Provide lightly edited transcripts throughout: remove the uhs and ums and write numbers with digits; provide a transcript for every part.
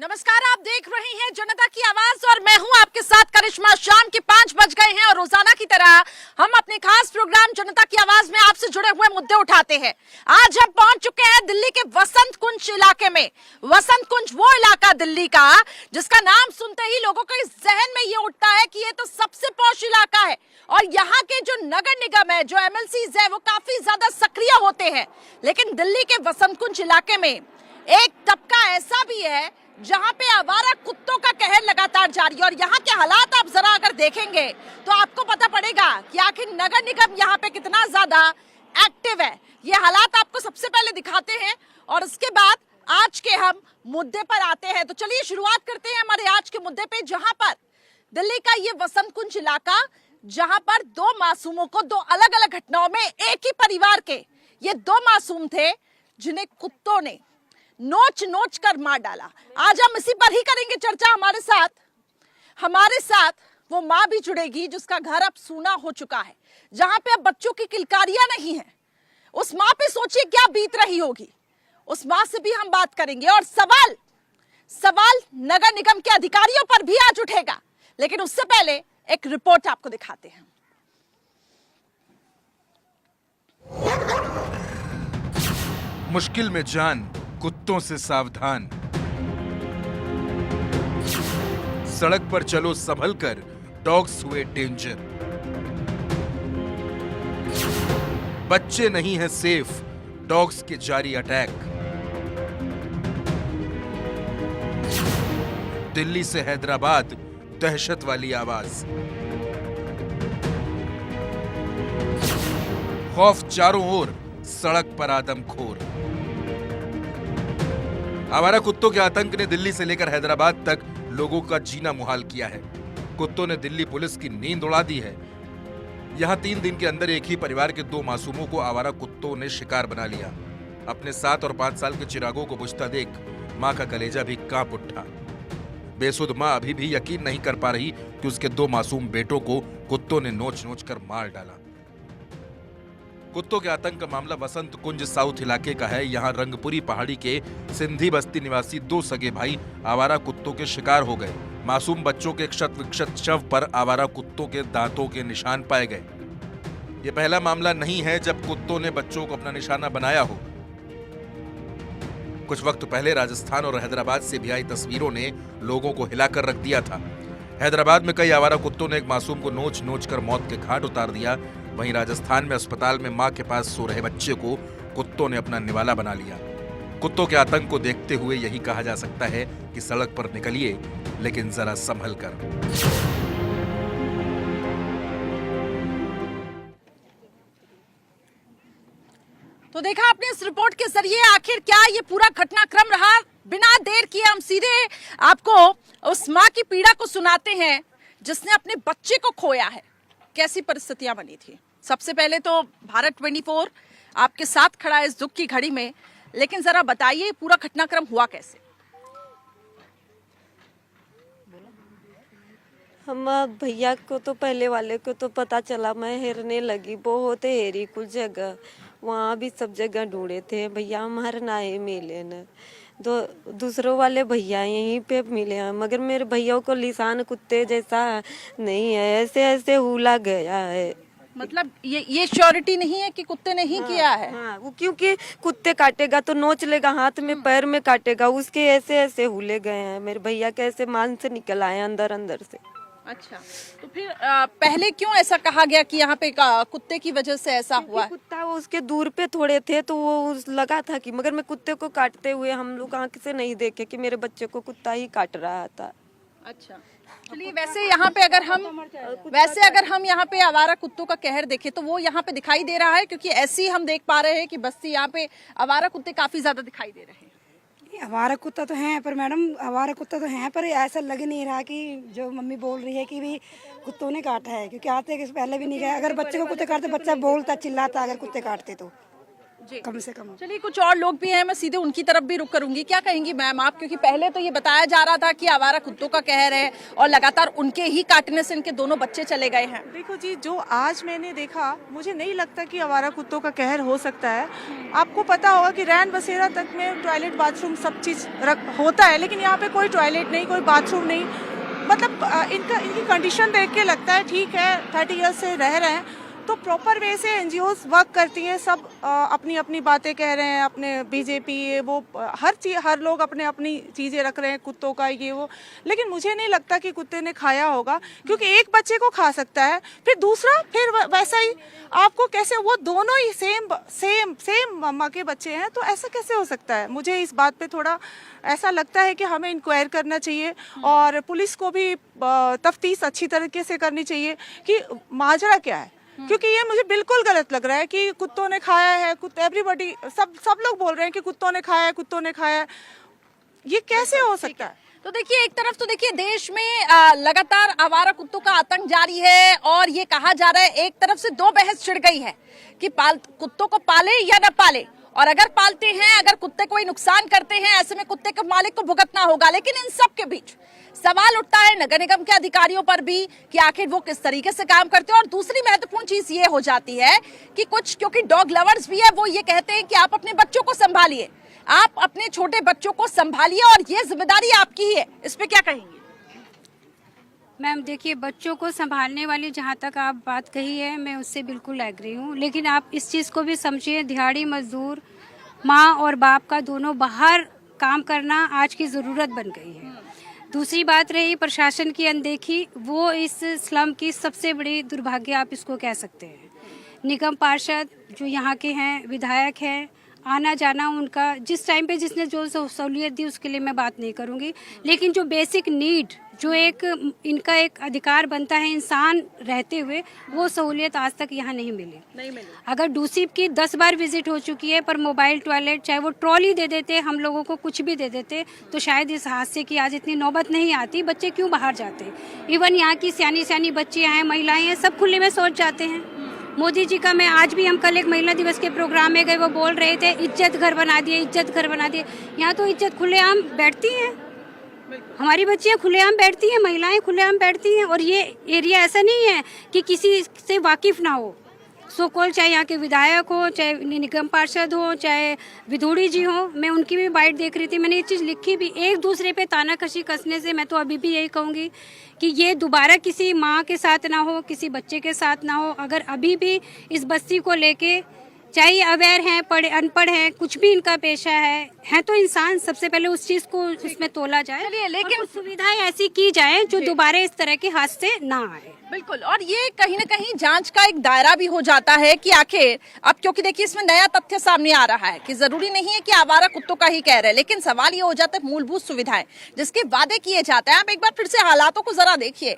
नमस्कार, आप देख रहे हैं जनता की आवाज और मैं हूं आपके साथ करिश्मा। शाम के 5 बज गए हैं और रोजाना की तरह हम अपने खास प्रोग्राम जनता की आवाज में आपसे जुड़े हुए मुद्दे उठाते हैं। आज हम पहुंच चुके हैं दिल्ली के वसंत कुंज इलाके में। वसंत कुंज वो इलाका दिल्ली का जिसका नाम सुनते ही लोगों के जहन में ये उठता है कि ये तो सबसे पॉश इलाका है और यहाँ के जो नगर निगम है, जो एमएलसीज है, वो काफी ज्यादा सक्रिय होते हैं। लेकिन दिल्ली के वसंत कुंज इलाके में एक तबका ऐसा भी है जहां पे आवारा कुत्तों का कहर लगातार जारी है और यहाँ के हालात आप जरा अगर देखेंगे तो आपको पता पड़ेगा कि आखिर नगर निगम यहाँ पे कितना ज्यादा एक्टिव है। ये हालात आपको सबसे पहले दिखाते हैं और उसके बाद आज के हम मुद्दे पर आते हैं। तो चलिए शुरुआत करते हैं हमारे आज के मुद्दे पे, जहां पर दिल्ली का ये वसंत कुंज इलाका, जहां पर दो मासूमों को दो अलग अलग घटनाओं में एक ही परिवार के ये दो मासूम थे जिन्हें कुत्तों ने नोच नोच कर मार डाला। आज हम इसी पर ही करेंगे चर्चा। हमारे साथ वो माँ भी जुड़ेगी जिसका घर अब सूना हो चुका है, जहां पे अब बच्चों की किलकारियां नहीं है। उस माँ पे सोचिए क्या बीत रही होगी। उस माँ से भी हम बात करेंगे और सवाल नगर निगम के अधिकारियों पर भी आज उठेगा। लेकिन उससे पहले एक रिपोर्ट आपको दिखाते हैं। मुश्किल में जान, कुत्तों से सावधान। सड़क पर चलो संभल कर, डॉग्स हुए डेंजर। बच्चे नहीं हैं सेफ, डॉग्स के जारी अटैक। दिल्ली से हैदराबाद, दहशत वाली आवाज। खौफ चारों ओर, सड़क पर आदमखोर। आवारा कुत्तों के आतंक ने दिल्ली से लेकर हैदराबाद तक लोगों का जीना मुहाल किया है। कुत्तों ने दिल्ली पुलिस की नींद उड़ा दी है। यहां 3 दिन के अंदर एक ही परिवार के 2 मासूमों को आवारा कुत्तों ने शिकार बना लिया। अपने 7 और 5 साल के चिरागों को बुझता देख मां का कलेजा भी कांप उठा। बेसुध मां अभी भी यकीन नहीं कर पा रही कि उसके 2 मासूम बेटों को कुत्तों ने नोच नोच कर मार डाला। कुत्तों के आतंक का मामला वसंत कुंज साउथ इलाके का है। यहाँ रंगपुरी पहाड़ी के सिंधी बस्ती निवासी 2 सगे भाई आवारा कुत्तों के शिकार हो गए। मासूम बच्चों के क्षत विक्षत शव पर आवारा कुत्तों के दांतों के निशान पाए गए। ये पहला मामला नहीं है जब कुत्तों ने बच्चों को अपना निशाना बनाया हो। कुछ वक्त पहले राजस्थान और हैदराबाद से भी आई तस्वीरों ने लोगों को हिलाकर रख दिया था। हैदराबाद में कई आवारा कुत्तों ने एक मासूम को नोच नोच कर मौत के घाट उतार दिया। वहीं राजस्थान में अस्पताल में मां के पास सो रहे बच्चे को कुत्तों ने अपना निवाला बना लिया। कुत्तों के आतंक को देखते हुए यही कहा जा सकता है कि सड़क पर निकलिए, लेकिन जरा संभल कर। तो देखा आपने इस रिपोर्ट के जरिए आखिर क्या ये पूरा घटनाक्रम रहा। बिना देर किए हम सीधे आपको उस माँ की पीड़ा को सुनाते हैं जिसने अपने बच्चे को खोया है। कैसी परिस्थितियां बनी थी। सबसे पहले तो भारत 24 आपके साथ खड़ा है इस दुख की घड़ी में, लेकिन जरा बताइए पूरा घटनाक्रम हुआ कैसे। हम भैया को तो पहले वाले को तो पता चला, मैं हेरने लगी, बहुत हेरी कुछ जगह, वहाँ भी सब जगह ढूंढे थे भैया, हमारे ना ही मिले न। दूसरों वाले भैया यहीं पे मिले हैं, मगर मेरे भैया को लिसान कुत्ते जैसा नहीं है, ऐसे ऐसे हुला गया है। मतलब ये श्योरिटी नहीं है कि कुत्ते ने ही किया है। हाँ, वो क्योंकि कुत्ते काटेगा तो नोच लेगा, हाथ में पैर में काटेगा, उसके ऐसे ऐसे हुले गए हैं। मेरे भैया के ऐसे मान से निकल आए अंदर अंदर से। अच्छा, तो फिर पहले क्यों ऐसा कहा गया कि यहाँ पे कुत्ते की वजह से ऐसा हुआ है? कुत्ता वो उसके दूर पे थोड़े थे तो वो लगा था कि, मगर मैं कुत्ते को काटते हुए हम लोग आंख से नहीं देखे कि मेरे बच्चे को कुत्ता ही काट रहा था। अच्छा, चलिए वैसे अगर हम यहाँ पे आवारा कुत्तों का कहर देखें तो वो यहाँ पे दिखाई दे रहा है, क्योंकि ऐसी हम देख पा रहे हैं कि बस्ती यहाँ पे आवारा कुत्ते काफी ज्यादा दिखाई दे रहे हैं। आवारा कुत्ता तो हैं पर मैडम, आवारा कुत्ता तो हैं पर ऐसा लग नहीं रहा कि जो मम्मी बोल रही है कि भी कुत्तों ने काटा है, क्योंकि आते के पहले भी नहीं गए। अगर बच्चे को कुत्ते काटते बच्चा बोलता चिल्लाता अगर कुत्ते काटते तो। कम से कम। चलिए कुछ और लोग भी हैं, मैं सीधे उनकी तरफ भी रुक करूंगी। क्या कहेंगी मैम आप, क्योंकि पहले तो ये बताया जा रहा था कि आवारा कुत्तों का कहर है और लगातार उनके ही काटने से इनके दोनों बच्चे चले गए हैं। देखो जी, जो आज मैंने देखा, मुझे नहीं लगता कि आवारा कुत्तों का कहर हो सकता है। आपको पता होगा कि रैन बसेरा तक में टॉयलेट बाथरूम सब चीज़ होता है, लेकिन यहाँ पे कोई टॉयलेट नहीं, कोई बाथरूम नहीं। मतलब इनकी कंडीशन देख के लगता है ठीक है 30 ईयर्स से रह रहे हैं, तो प्रॉपर वे से एनजीओज वर्क करती हैं। सब अपनी अपनी बातें कह रहे हैं, अपने बीजेपी ये वो हर लोग अपने अपनी चीज़ें रख रहे हैं, कुत्तों का ये वो। लेकिन मुझे नहीं लगता कि कुत्ते ने खाया होगा, क्योंकि एक बच्चे को खा सकता है, फिर दूसरा, फिर वैसा ही आपको कैसे, वो दोनों ही सेम मम्मा के बच्चे हैं, तो ऐसा कैसे हो सकता है? मुझे इस बात पे थोड़ा ऐसा लगता है कि हमें इंक्वायर करना चाहिए और पुलिस को भी तफ्तीश अच्छी तरीके से करनी चाहिए कि माजरा क्या है, क्योंकि ये मुझे बिल्कुल गलत लग रहा है कि कुत्तों ने खाया है। एवरीबॉडी सब लोग बोल रहे हैं कि कुत्तों ने खाया है, कुत्तों ने खाया है। ये कैसे हो सकता है? तो देखिए, एक तरफ तो देखिए देश में लगातार आवारा कुत्तों का आतंक जारी है और ये कहा जा रहा है, एक तरफ से दो बहस छिड़ गई है कि कुत्तों को पाले या न पाले, और अगर पालते हैं, अगर कुत्ते कोई नुकसान करते हैं, ऐसे में कुत्ते के मालिक को भुगतना होगा। लेकिन इन सब के बीच सवाल उठता है नगर निगम के अधिकारियों पर भी कि आखिर वो किस तरीके से काम करते हैं। और दूसरी महत्वपूर्ण चीज ये हो जाती है कि कुछ, क्योंकि डॉग लवर्स भी है, वो ये कहते हैं कि आप अपने बच्चों को संभालिए, आप अपने छोटे बच्चों को संभालिए और ये जिम्मेदारी आपकी ही है। इस पे क्या कहेंगे मैम? देखिए, बच्चों को संभालने वाली जहाँ तक आप बात कही है, मैं उससे बिल्कुल एग्री हूँ, लेकिन आप इस चीज़ को भी समझिए, दिहाड़ी मजदूर माँ और बाप का दोनों बाहर काम करना आज की ज़रूरत बन गई है। दूसरी बात रही प्रशासन की अनदेखी, वो इस स्लम की सबसे बड़ी दुर्भाग्य आप इसको कह सकते हैं। निगम पार्षद जो यहाँ के हैं, विधायक हैं, आना जाना उनका जिस टाइम पे जिसने जो सहूलियत दी उसके लिए मैं बात नहीं करूँगी, लेकिन जो बेसिक नीड, जो एक इनका एक अधिकार बनता है इंसान रहते हुए, वो सहूलियत आज तक यहाँ नहीं मिली। अगर डूसीप की 10 बार विजिट हो चुकी है, पर मोबाइल टॉयलेट, चाहे वो ट्रॉली दे देते, हम लोगों को कुछ भी दे देते, तो शायद इस हादसे की आज इतनी नौबत नहीं आती। बच्चे क्यों बाहर जाते? इवन यहाँ की सियानी बच्चियाँ हैं, महिलाएं हैं, सब खुले में शौच जाते हैं। मोदी जी का, मैं आज भी, हम कल एक महिला दिवस के प्रोग्राम में गए, वो बोल रहे थे इज्जत घर बना दिए, इज्जत घर बना दिए। यहाँ तो इज्जत खुलेआम बैठती हैं, हमारी बच्चियाँ खुलेआम बैठती हैं, महिलाएं खुलेआम बैठती हैं। और ये एरिया ऐसा नहीं है कि किसी से वाकिफ ना हो। सो कॉल, चाहे यहाँ के विधायक हो, चाहे निगम पार्षद हो, चाहे विधूड़ी जी हो, मैं उनकी भी बाइट देख रही थी, मैंने ये चीज़ लिखी भी। एक दूसरे पे तानाकशी कसने से मैं तो अभी भी यही कहूँगी कि ये दोबारा किसी माँ के साथ ना हो, किसी बच्चे के साथ ना हो। अगर अभी भी इस बस्ती को लेके, चाहे अवेयर हैं, पढ़े अनपढ़ हैं, कुछ भी इनका पेशा है तो इंसान, सबसे पहले उस चीज को उसमें तोला जाए, लेकिन सुविधाएं ऐसी की जाए जो दोबारा इस तरह के हादसे ना आए। बिल्कुल, और ये कहीं ना कहीं जांच का एक दायरा भी हो जाता है कि आखिर अब, क्योंकि देखिए इसमें नया तथ्य सामने आ रहा है कि जरूरी नहीं है कि आवारा कुत्तों का ही कह रहे हैं, लेकिन सवाल ये हो जाता है मूलभूत सुविधाएं जिसके वादे किए जाते हैं। आप एक बार फिर से हालातों को जरा देखिए,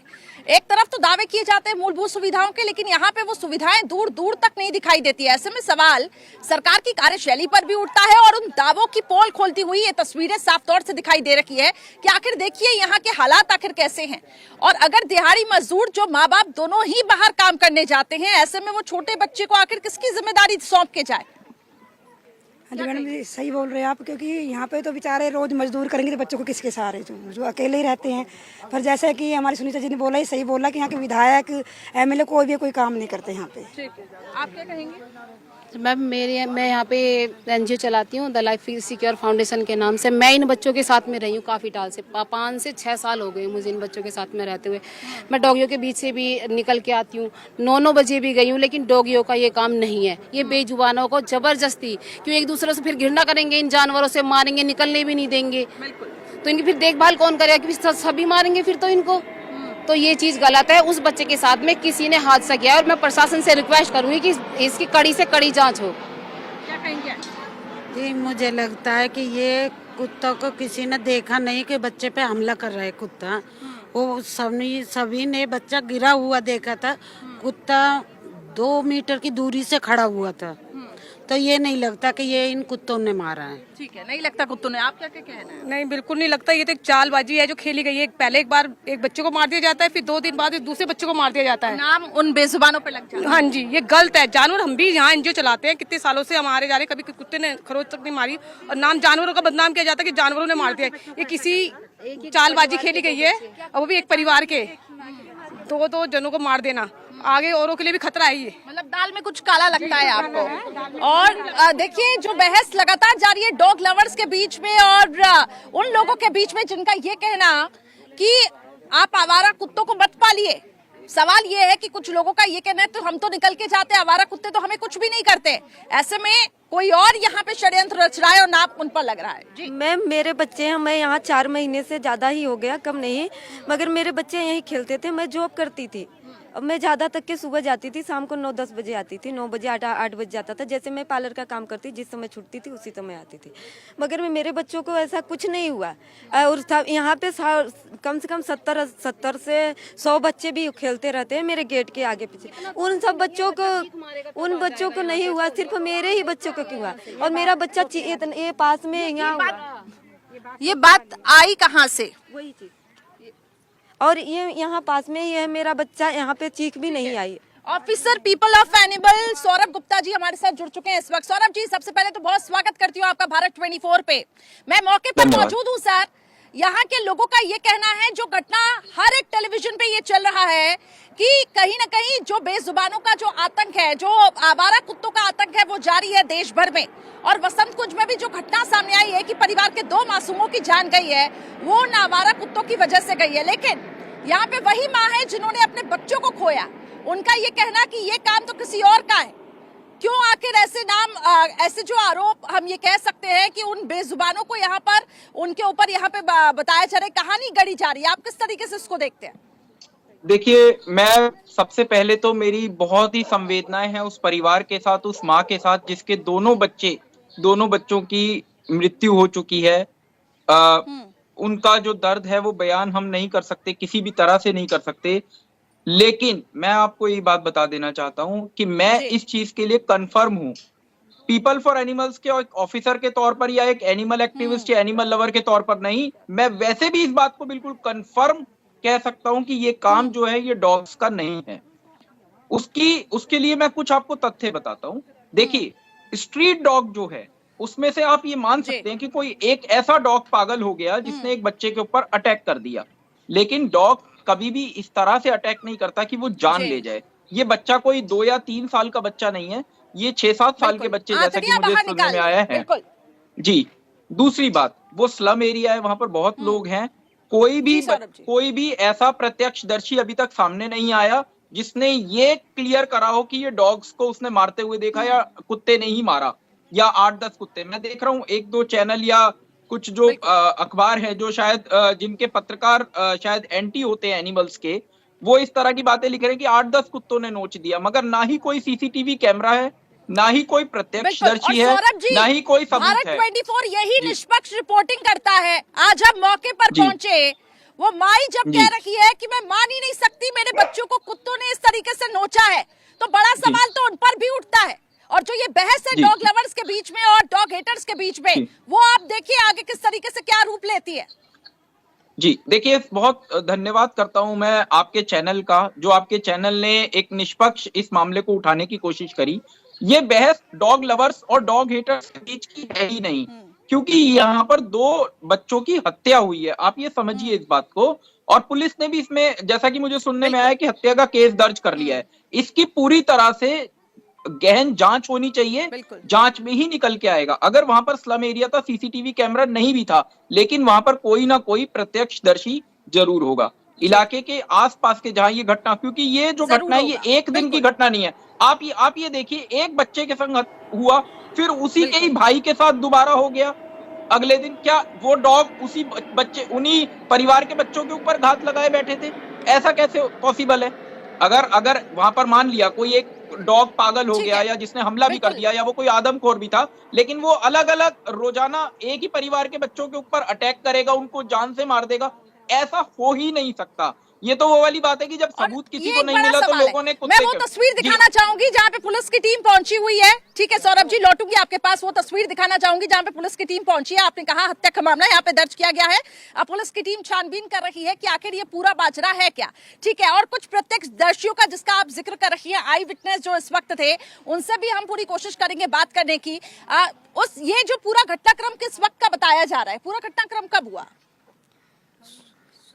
एक तरफ तो दावे किए जाते हैं मूलभूत सुविधाओं के, लेकिन यहाँ पे वो सुविधाएं दूर दूर तक नहीं दिखाई देती है। ऐसे में सवाल सरकार की कार्यशैली पर भी उठता है और उन दावों की पोल खोलती हुई ये तस्वीरें साफ तौर से दिखाई दे रही है कि आखिर देखिए यहाँ के हालात आखिर कैसे हैं। और अगर दिहाड़ी मजदूर जो माँ बाप दोनों ही बाहर काम करने जाते हैं, ऐसे में वो छोटे बच्चे को आखिर किसकी जिम्मेदारी सौंप के जाए? हाँ जी मैडम, जी सही बोल रहे हैं आप, क्योंकि यहाँ पे तो बेचारे रोज मजदूर करेंगे तो बच्चों को किसके सहारे, जो अकेले ही रहते हैं। पर जैसे कि हमारी सुनीता जी ने बोला, ही सही बोला कि यहाँ के विधायक एमएलए कोई भी कोई काम नहीं करते यहाँ पे। ठीक है, आप क्या कहेंगे? मैम, मैं यहाँ पे एनजीओ चलाती हूँ, the life feel secure foundation के नाम से। मैं इन बच्चों के साथ में रही हूँ काफ़ी टाल से, 5 से 6 साल हो गए मुझे इन बच्चों के साथ में रहते हुए। मैं डॉगियों के बीच से भी निकल के आती हूँ, 9 बजे भी गई हूँ, लेकिन डॉगियों का ये काम नहीं है। ये बेजुबानों को ज़बरदस्ती, क्यों एक दूसरे से फिर घृणा करेंगे, इन जानवरों से मारेंगे, निकलने भी नहीं देंगे, तो इनकी फिर देखभाल कौन करेगा? क्योंकि सभी मारेंगे फिर तो इनको। तो ये चीज़ गलत है। उस बच्चे के साथ में किसी ने हादसा किया और मैं प्रशासन से रिक्वेस्ट करूंगी कि इसकी कड़ी से कड़ी जांच हो। क्या कहेंगे? जी, मुझे लगता है कि ये कुत्तों को किसी ने देखा नहीं कि बच्चे पे हमला कर रहा है कुत्ता। वो सभी ने बच्चा गिरा हुआ देखा था, कुत्ता 2 मीटर की दूरी से खड़ा हुआ था। तो ये नहीं लगता कि ये इन कुत्तों ने मारा है। ठीक है, नहीं लगता कुत्तों ने, आप क्या क्या कहना है? नहीं, बिल्कुल नहीं लगता। ये तो एक चालबाजी है जो खेली गई है। पहले एक बार एक बच्चे को मार दिया जाता है, फिर 2 दिन बाद दूसरे बच्चे को मार दिया जाता है। नाम उन बेजुबानों पे लग जाता है। हाँ जी, ये गलत है। जानवर हम भी यहाँ एनजीओ चलाते हैं, कितने सालों से हमारे जा रहे, कभी कुत्ते ने खरोच तक नहीं मारी, और नाम जानवरों का बदनाम किया जाता है कि जानवरों ने मार दिया। ये किसी चालबाजी खेली गई है, और वो भी एक परिवार के 2 जनों को मार देना आगे औरों के लिए भी खतरा है। ये मतलब दाल में कुछ काला लगता है आपको। और देखिए, जो बहस लगातार जारी है डॉग लवर्स के बीच में और उन लोगों के बीच में जिनका ये कहना कि आप आवारा कुत्तों को मत पालिए। सवाल ये है कि कुछ लोगों का ये कहना है तो हम तो निकल के जाते, आवारा कुत्ते तो हमें कुछ भी नहीं करते। ऐसे में कोई और यहाँ पे षड्यंत्र रच रहा है और नाप उन पर लग रहा है। जी मैम, मेरे बच्चे हैं, मैं यहाँ 4 महीने से ज़्यादा ही हो गया, कम नहीं, मगर मेरे बच्चे यहीं खेलते थे। मैं जॉब करती थी, अब मैं ज़्यादा तक के सुबह जाती थी, शाम को 9-10 बजे आती थी, 9 बजे 8 बजे जाता था। जैसे मैं पार्लर का काम करती, जिस समय छुट्टी थी उसी समय आती थी। मगर मेरे बच्चों को ऐसा कुछ नहीं हुआ। और यहाँ पे कम से कम 70 से 100 बच्चे भी खेलते रहते हैं मेरे गेट के आगे पीछे। उन बच्चों को नहीं हुआ, सिर्फ मेरे ही बच्चों को क्यों हुआ। और मेरा बच्चा ये पास में यहाँ, ये बात आई कहाँ से? वही चीज, और ये यहाँ पास में ही है मेरा बच्चा, यहाँ पे चीख भी नहीं आई। Officer people of animal Saurabh Gupta ji हमारे साथ जुड़ चुके हैं इस वक्त। सौरभ जी, सबसे पहले तो बहुत स्वागत करती हूँ आपका भारत 24 पे। मैं मौके पर मौजूद हूँ सर। यहाँ के लोगों का ये कहना है, जो घटना हर एक टेलीविजन पे ये चल रहा है कि कहीं ना कहीं जो बेजुबानों का जो आतंक है, जो आवारा कुत्तों का आतंक है, वो जारी है देश भर में। और वसंत कुंज में भी जो घटना सामने आई है कि परिवार के 2 मासूमों की जान गई है, वो उन आवारा कुत्तों की वजह से गई है। लेकिन यहाँ पे वही माँ है जिन्होंने अपने बच्चों को खोया, उनका ये कहना कि ये काम तो किसी और का है। क्यों आखिर ऐसे जो आरोप हम ये कह सकते हैं कि उन बेजुबानों को यहाँ पर उनके ऊपर यहाँ पे बताया जा रहा है, कहानी गढ़ी जा रही है, आप किस तरीके से इसको देखते हैं? देखिए, मैं सबसे पहले तो मेरी बहुत ही संवेदनाएं हैं उस परिवार के साथ, उस माँ के साथ जिसके दोनों बच्चों की मृत्यु हो चुकी है। उनका जो दर्द है वो बयान हम नहीं कर सकते, किसी भी तरह से नहीं कर सकते। लेकिन मैं आपको ये बात बता देना चाहता हूं कि मैं इस चीज के लिए कंफर्म हूं, पीपल फॉर एनिमल्स के ऑफिसर के तौर पर या एक एनिमल एक्टिविस्ट या एनिमल लवर के तौर पर नहीं, मैं वैसे भी इस बात को बिल्कुल कंफर्म कह सकता हूं कि ये काम जो है ये डॉग्स का नहीं है। उसके लिए मैं कुछ आपको तथ्य बताता हूं। देखिए, स्ट्रीट डॉग जो है उसमें से आप ये मान सकते हैं कि कोई एक ऐसा डॉग पागल हो गया जिसने एक बच्चे के ऊपर अटैक कर दिया, लेकिन डॉग कभी भी इस तरह से अटैक नहीं करता कि वो जान ले जाए। ये बच्चा कोई 2 या 3 साल का बच्चा नहीं है, ये 6-7 साल के बच्चे जैसा कि मुझे सुनने में आया है। जी, दूसरी बात, वो स्लम एरिया है, वहां पर बहुत लोग हैं। कोई भी ऐसा प्रत्यक्षदर्शी अभी तक सामने नहीं आया जिसने ये क्लियर करा हो कि ये डॉग्स को उसने मारते हुए देखा या कुत्ते ने ही मारा, या 8-10 कुत्ते। मैं देख रहा हूँ 1-2 चैनल या कुछ जो अखबार है जो शायद जिनके पत्रकार शायद एंटी होते हैं एनिमल्स के, वो इस तरह की बातें लिख रहे हैं कि 8-10 कुत्तों ने नोच दिया, मगर ना ही कोई सीसीटीवी कैमरा है, ना ही कोई प्रत्यक्षदर्शी है, ना ही कोई सबूत है। भारत 24 यही निष्पक्ष रिपोर्टिंग करता है। आज हम मौके पर पहुंचे, वो माई जब कह रही है कि मैं मान ही नहीं सकती मेरे बच्चों को कुत्तों ने इस तरीके से नोचा है, तो बड़ा सवाल तो उन पर भी उठता है। और जो ये बहस है डॉग लवर्स के बीच में और डॉग हेटर्स के बीच में, वो आप देखिए आगे किस तरीके से क्या रूप लेती है। जी देखिए, बहुत धन्यवाद करता हूं मैं आपके चैनल का, जो आपके चैनल ने एक निष्पक्ष इस मामले को उठाने की कोशिश करी। ये बहस डॉग लवर्स और डॉग हेटर्स के बीच की है ही नहीं, क्योंकि यहाँ पर 2 बच्चों की हत्या हुई है, आप ये समझिए इस बात को। और पुलिस ने भी इसमें, जैसा कि मुझे सुनने में आया, कि हत्या का केस दर्ज कर लिया है। इसकी पूरी तरह से गहन जांच होनी चाहिए, जांच में ही निकल के आएगा। अगर वहां पर स्लम एरिया था, सीसीटीवी कैमरा नहीं भी था, लेकिन वहां पर कोई ना कोई प्रत्यक्षदर्शी जरूर होगा इलाके के आसपास के, जहां ये घटना, क्योंकि ये जो घटना है ये एक दिन की घटना नहीं है। आप ये देखिए, एक बच्चे के संग हुआ, फिर उसी के ही भाई के साथ दोबारा हो गया अगले दिन। क्या वो डॉग उसी बच्चे, उन्हीं परिवार के बच्चों के ऊपर घात लगाए बैठे थे? ऐसा कैसे पॉसिबल है? अगर वहां पर मान लिया कोई एक डॉग पागल हो गया या जिसने हमला भी कर दिया, या वो कोई आदमखोर भी था, लेकिन वो अलग अलग रोजाना एक ही परिवार के बच्चों के ऊपर अटैक करेगा, उनको जान से मार देगा, ऐसा हो ही नहीं सकता। ये तो वो वाली बात है कि जब और सबूत किसी ये को एक नहीं बड़ा मिला तो सवाल है। लोगों ने मैं वो तस्वीर दिखाना चाहूंगी जहाँ पे पुलिस की टीम पहुंची हुई है। ठीक है सौरभ जी, लौटूंगी आपके पास, वो तस्वीर दिखाना चाहूंगी जहाँ पे पुलिस की टीम पहुंची है। आपने कहा हत्या का मामला यहाँ पे दर्ज किया गया है। अब पुलिस की टीम छानबीन कर रही है कि आखिर ये पूरा माजरा है क्या। ठीक है, और कुछ प्रत्यक्षदर्शियों का जिसका आप जिक्र कर रही है, आई विटनेस जो इस वक्त थे, उनसे भी हम पूरी कोशिश करेंगे बात करने की। ये जो पूरा घटनाक्रम किस वक्त का बताया जा रहा है, पूरा घटनाक्रम कब हुआ?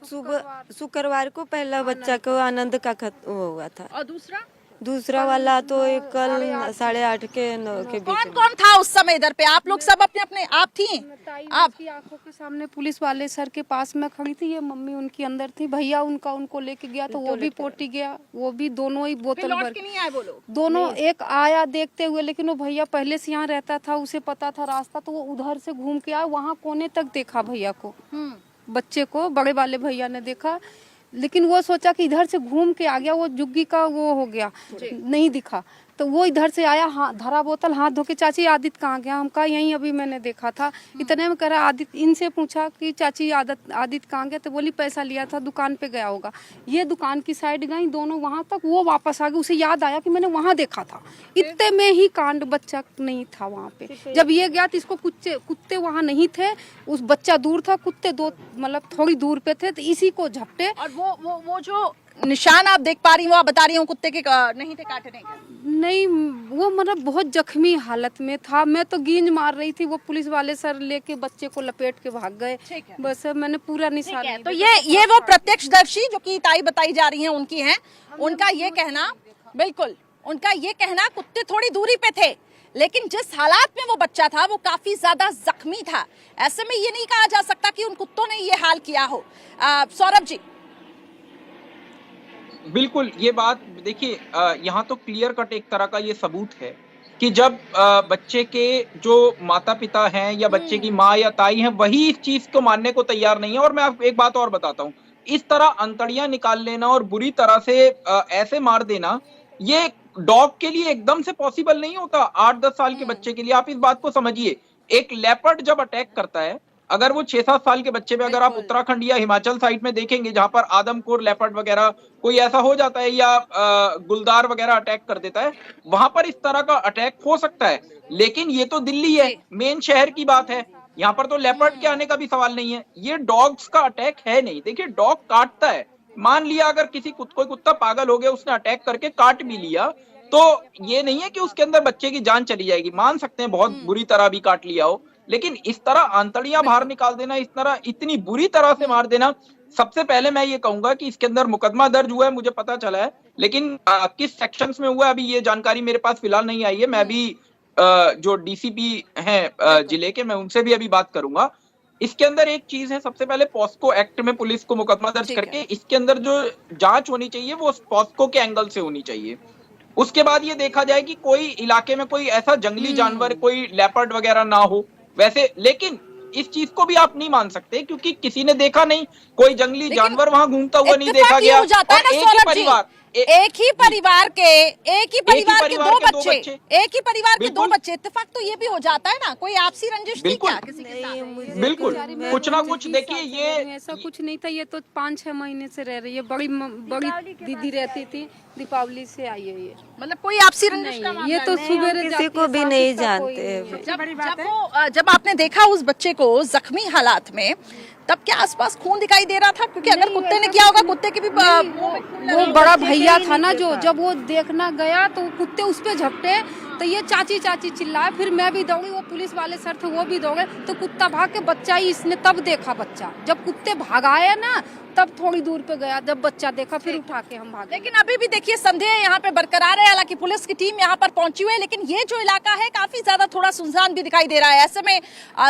सुबह शुक्रवार को पहला बच्चा को आनंद का वो हुआ था, और दूसरा वाला तो एक कल 8:30 के 9 के बीच कौन में। कौन था उस समय इधर पे? आप लोग सब अपने अपने आप थी? आप की आंखों के सामने पुलिस वाले सर के पास में खड़ी थी, ये मम्मी उनकी अंदर थी, भैया उनको लेके गया तो वो भी पोटी गया, वो भी दोनों ही बोतल भर के नहीं आए वो लोग? दोनों एक आया देखते हुए, लेकिन वो भैया पहले से यहाँ रहता था, उसे पता था रास्ता, तो वो उधर से घूम के आया, वहाँ कोने तक देखा भैया को, बच्चे को बड़े वाले भैया ने देखा, लेकिन वो सोचा कि इधर से घूम के आ गया, वो जुग्गी का वो हो गया, नहीं दिखा, तो वो इधर से आया, हाँ धरा बोतल हाथ धो के, चाची आदित्य कहाँ गया? हम कहा यहीं अभी मैंने देखा था। इतने में कह रहा आदित्य, इनसे पूछा कि चाची आदित्य कहाँ गया? तो बोली पैसा लिया था, दुकान पे गया होगा। ये दुकान की साइड गई दोनों वहां तक, वो वापस आ गए, उसे याद आया कि मैंने वहां देखा था। इतने में ही कांड, बच्चा नहीं था वहां पे। जब ये गया तो इसको कुत्ते वहां नहीं थे, उस बच्चा दूर था, कुत्ते दो मतलब थोड़ी दूर पे थे, तो इसी को झपटे। और वो जो निशान आप देख पा रही हो, आप बता रही हो कुत्ते के नहीं थे काटने के? नहीं, वो मतलब बहुत जख्मी हालत में था, मैं तो गींज मार रही थी, वो पुलिस वाले सर लेके बच्चे को लपेट के भाग गए। बस मैंने पूरा निशान नहीं तो ये वो प्रत्यक्षदर्शी जो कि ताई बताई जा रही हैं उनकी हैं, उनका ये कहना, बिल्कुल उनका ये कहना, कुत्ते थोड़ी दूरी पे थे, लेकिन जिस हालात में वो बच्चा था वो काफी ज्यादा जख्मी था। ऐसे में ये नहीं कहा जा सकता कि उन कुत्तों ने ये हाल किया हो। सौरभ जी। बिल्कुल, ये बात देखिए, यहाँ तो क्लियर कट एक तरह का ये सबूत है कि जब बच्चे के जो माता पिता हैं या बच्चे की माँ या ताई हैं, वही इस चीज को मानने को तैयार नहीं है। और मैं आपको एक बात और बताता हूँ, इस तरह अंतड़ियां निकाल लेना और बुरी तरह से ऐसे मार देना, ये डॉग के लिए एकदम से पॉसिबल नहीं होता। 8-10 साल के बच्चे के लिए आप इस बात को समझिए, एक लेपर्ड जब अटैक करता है, अगर वो 6-7 साल के बच्चे पे, अगर आप उत्तराखंड या हिमाचल साइड में देखेंगे जहां पर आदमखोर लेपर्ड वगैरह कोई ऐसा हो जाता है, या गुलदार वगैरह अटैक कर देता है, वहां पर इस तरह का अटैक हो सकता है। लेकिन ये तो दिल्ली है, मेन शहर की बात है, यहाँ पर तो लेपर्ड के आने का भी सवाल नहीं है। ये डॉग्स का अटैक है नहीं। देखिए, डॉग काटता है, मान लिया अगर किसी कोई कुत्ता पागल हो गया, उसने अटैक करके काट भी लिया, तो ये नहीं है कि उसके अंदर बच्चे की जान चली जाएगी। मान सकते हैं बहुत बुरी तरह भी काट लिया हो, लेकिन इस तरह आंतड़ियां बाहर निकाल देना, इस तरह इतनी बुरी तरह से मार देना, सबसे पहले मैं ये कहूंगा कि इसके अंदर मुकदमा दर्ज हुआ है, मुझे पता चला है, लेकिन किस सेक्शंस में हुआ है अभी ये जानकारी मेरे पास फिलहाल नहीं आई है। मैं भी जो डीसीपी हैं जिले के, मैं उनसे भी अभी बात करूंगा। इसके अंदर एक चीज है, सबसे पहले पॉस्को एक्ट में पुलिस को मुकदमा दर्ज करके इसके अंदर जो जांच होनी चाहिए वो पॉस्को के एंगल से होनी चाहिए। उसके बाद ये देखा जाए कि कोई इलाके में कोई ऐसा जंगली जानवर, कोई लेपर्ड वगैरह ना हो वैसे। लेकिन इस चीज को भी आप नहीं मान सकते क्योंकि किसी ने देखा नहीं, कोई जंगली जानवर वहां घूमता हुआ नहीं देखा गया। एक ही परिवार के दो बच्चे, एक ही परिवार के दो बच्चे, इत्तेफाक तो ये भी हो जाता है ना, कोई आपसी रंजिश थी क्या किसी के साथ? बिल्कुल, कुछ ना कुछ। देखिए, ये ऐसा कुछ नहीं था, ये तो 5-6 महीने से रह रही है, बड़ी दीदी रहती थी, दीपावली से आई है ये, मतलब कोई आपसी रंजिश का ये तो सुबह किसी को भी नहीं जानते। जब आपने देखा उस बच्चे को जख्मी हालात में, तब क्या आसपास खून दिखाई दे रहा था? क्योंकि अगर कुत्ते ने किया होगा, कुत्ते की भी वो बड़ा भैया था ना, जो जब वो देखना गया तो कुत्ते उस पे झपटे, तो ये चाची चाची चिल्लाए, फिर मैं भी दौड़ी, वो पुलिस वाले सर थे वो भी दौड़े, तो कुत्ता भाग के बच्चा ही इसने तब देखा। बच्चा जब कुत्ते भागाए ना, तब थोड़ी दूर पे गया, जब बच्चा देखा फिर उठा के हम भागे। लेकिन अभी भी देखिए संदेह यहाँ पे बरकरार है, हालांकि पुलिस की टीम यहाँ पर पहुंची हुई है, लेकिन ये जो इलाका है काफी ज्यादा थोड़ा सुनसान भी दिखाई दे रहा है। ऐसे में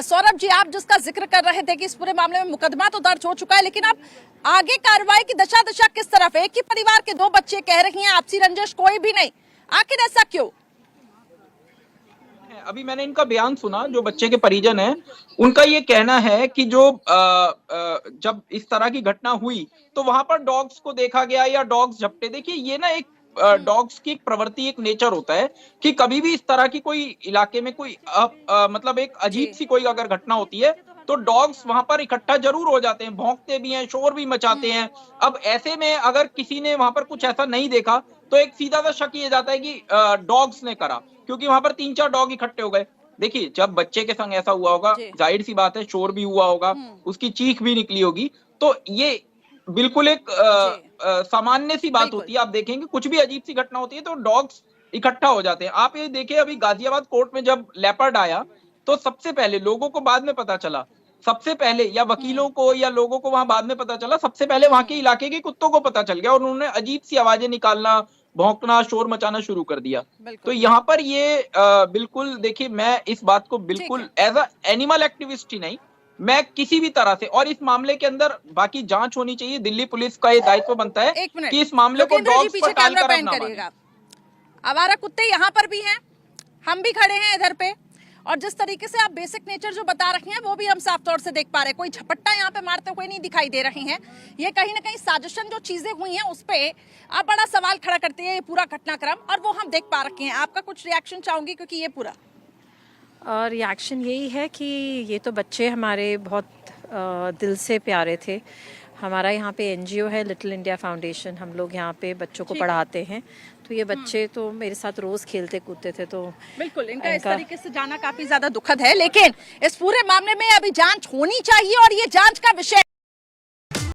सौरभ जी, आप जिसका जिक्र कर रहे थे कि इस पूरे मामले में मुकदमा तो दर्ज हो चुका है, लेकिन अब आगे कार्रवाई की दशा किस तरफ? एक ही परिवार के दो बच्चे, कह रही हैं आपसी रंजिश कोई भी नहीं, आखिर ऐसा क्यों? अभी मैंने इनका बयान सुना, जो बच्चे के परिजन हैं, उनका ये कहना है कि जो जब इस तरह की घटना हुई तो वहां पर डॉग्स को देखा गया या डॉग्स झपटे। देखिए, ये ना एक डॉग्स की एक प्रवृत्ति, एक नेचर होता है कि कभी भी इस तरह की कोई इलाके में कोई मतलब एक अजीब सी कोई अगर घटना होती है तो डॉग्स वहां पर इकट्ठा जरूर हो जाते हैं, भौंकते भी हैं, शोर भी मचाते हैं। अब ऐसे में अगर किसी ने वहां पर कुछ ऐसा नहीं देखा तो एक सीधा सा शक ये जाता है कि डॉग्स ने करा, क्योंकि वहां पर 3-4 डॉग इकट्ठे हो गए। देखिए, जब बच्चे के संग ऐसा हुआ होगा, जाहिर सी बात है शोर भी हुआ होगा, उसकी चीख भी निकली होगी, तो ये बिल्कुल एक सामान्य सी बात होती है। आप देखेंगे कुछ भी अजीब सी घटना होती है तो डॉग्स इकट्ठा हो जाते हैं। आप ये देखिए, अभी गाजियाबाद कोर्ट में जब लेपर्ड आया तो सबसे पहले लोगों को बाद में पता चला, सबसे पहले या वकीलों को या लोगों को वहां बाद में पता चला, सबसे पहले वहां के इलाके के कुत्तों को पता चल गया और उन्होंने अजीब सी आवाजें निकालना, भौंकना, शोर मचाना शुरू कर दिया। तो यहाँ पर ये बिल्कुल देखिए, मैं इस बात को बिल्कुल एज अ एनिमल एक्टिविस्ट ही नहीं, मैं किसी भी तरह से, और इस मामले के अंदर बाकी जांच होनी चाहिए। दिल्ली पुलिस का ये दायित्व बनता है कि इस मामले को डॉग्स पर टालकर अब ना माने। आवारा कुत्ते यहाँ पर भी हैं, हम भी खड़े हैं इधर पे, और जिस तरीके से आप बेसिक नेचर जो बता रही हैं वो भी हम साफ तौर से देख पा रहे हैं। कोई झपट्टा यहाँ पे मारते हुए नहीं दिखाई दे रही हैं। ये कहीं ना कहीं साजिशन जो चीजें हुई हैं उस पे आप बड़ा सवाल खड़ा करते हैं, ये पूरा घटनाक्रम, और वो हम देख पा रखे हैं। आपका कुछ रिएक्शन चाहूंगी, क्योंकि ये पूरा रिएक्शन यही है कि ये तो बच्चे हमारे बहुत दिल से प्यारे थे। हमारा यहाँ पे एनजीओ है लिटिल इंडिया फाउंडेशन, हम लोग यहाँ पे बच्चों को पढ़ाते हैं। तो ये बच्चे तो मेरे साथ रोज खेलते कूदते थे, तो बिल्कुल इनका इस तरीके से जाना काफी ज्यादा दुखद है। लेकिन इस पूरे मामले में अभी जांच होनी चाहिए और ये जांच का विषय